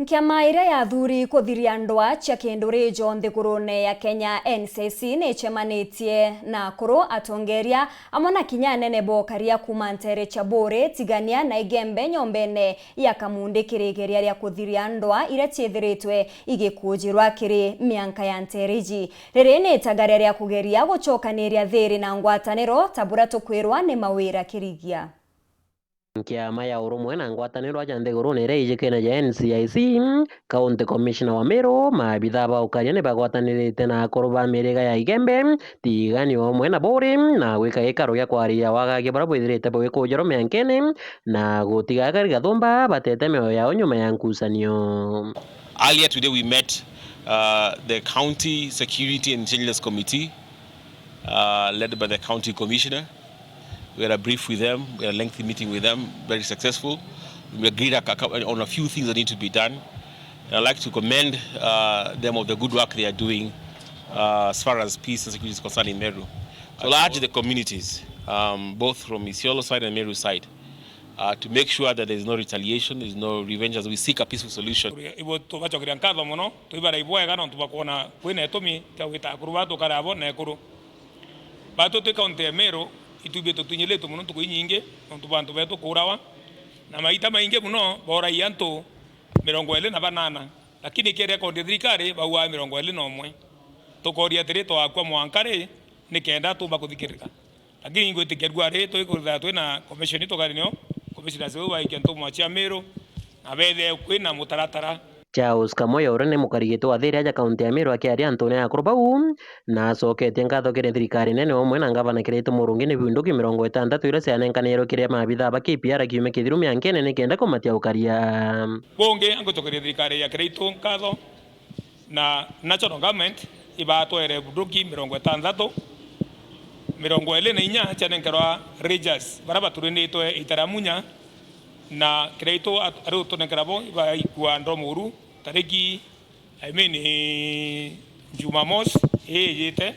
Kiama iria yathuri kuthiria ndwa cia kindurijo nthigurune ya Kenya NCIC nichemanitie na kuru atongeria amwe na kinya nene bokaria kuma ntere chabore tigania na igembe nyombene ya KAMUNDI kirigeria ria kuthiria ndwa iria ciethiritwe igikujirwa kiri mianka ya nteriji riri ni itagaria ria kugeria gucokaniria thiri na ngwataniro tabura tukwirwa ni mawira kirigia. Kiama ya urumwe na ngwataniro aja nthigurune iria ijikene ja NCIC County Commissioner wa Meru maabitha ba ukaria ni bagwatanirite na akuru ba miriga ya igembe tigani omwe na bori na gwika gikaro gia kwariria wagagia bara bwithirite bwikujiro Mwankene na gutiga gari gathumba batete mioyo yao nyuma ya MUCEMANIO. Earlier today we met the County Security and Intelligence Committee led by the County Commissioner. We had a brief with them, we had a lengthy meeting with them, very successful. We agreed on a few things that need to be done. And I'd like to commend them of the good work they are doing as far as peace and security is concerned in Meru. So I urge the communities, both from Isiolo side and Meru side, to make sure that there is no retaliation, there is no revenge as we seek a peaceful solution. Itubeto tunyeleto muno tukuinyinge ntu bantu beto kurawa na maita mainge muno bora yanto 28 lakini ke record thirikari bawa 21 tukoria tereto akwa Mwankene nikenda tumba kuthikirika lakini ngwitikerwa reto ikurtha twina commission tukarinyo commissioner sewa ikento mwachia Meru na bethe kwina mutaratara. Charles Kamoya uri ni mukarigito wa thiri aja kaunti ya Meru akiaria Antoni akuru bau na acoketie ngatho kiri thirikari nene omwe na ngavana Kirito Murungi ni binduki 60 iria cianenkanirwo kiria maabitha ba KPR kiume kithiru Mwankene nikenda kumatia ukaria bonge angotokeria thirikari ya Kirito ngatho na national government ibatwere binduki 60 24 cianenkerwa Rangers baraba turinditwe itaramunya na Kirito arutonenkerabo ibaikwa ndomuru tariki Jumamosi yete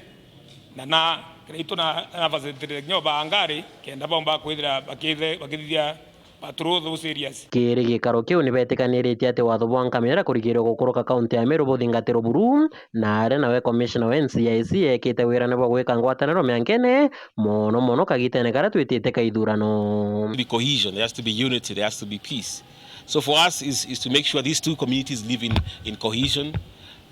na Kirito na facility nyoba angari kenda bomba kwithira bakithia patrol those areas. Kiri gikaro kiu ni betikanirie ati watho bwa nkamera kurigirwo gukuruka kaunti ya Meru buthingatiro buru na are nawe commissioner wa NCIC ekite wira ne bwa gwika ngwataniro Mwankene mono kagitene kara twitite kaithurano. Be cohesion, there has to be unity, there has to be peace. So for us is to make sure these two communities live in cohesion.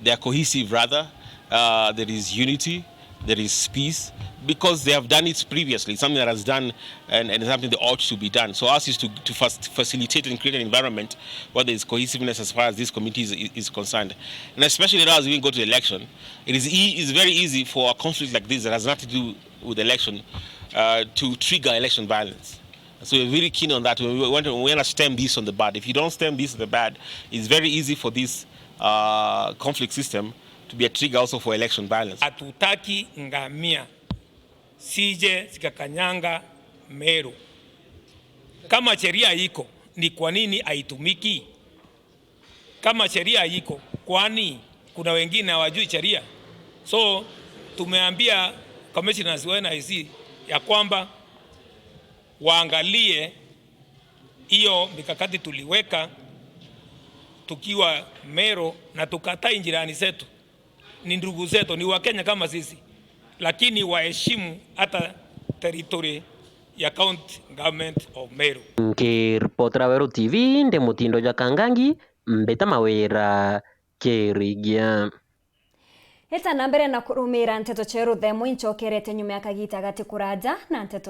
They are cohesive rather. There is unity, there is peace, because they have done it previously, something that has done and something that ought to be done. So ours is to facilitate and create an environment where there is cohesiveness as far as this community is concerned. And especially now as we go to election, it is very easy for a conflict like this that has nothing to do with election to trigger election violence. So we're very keen on that. We want to stem this on the bud. If you don't stem this on the bud, it's very easy for this conflict system to be a trigger also for election violence. Hatutaki ngamia sije zikakanyanga Meru. Kama sheria iko, ni kwa nini haitumiki? Kama sheria iko, kwani kuna wengine hawajui sheria? So tumeambia commissioners wa NIC ya kwamba waangalie hiyo mikakati tuliweka tukiwa Meru na tukatai jirani zetu. Ni ndugu zetu, ni Wakenya kama sisi, lakini waheshimu hata territory ya county government of Meru. Kiripotera Weru TV ndi mutindo ja kangangi mbeta mawira kirigia. Eta nambere na kurumira nteto cheru themo inchokerete nyuma ya kagita gati kuraja na nteto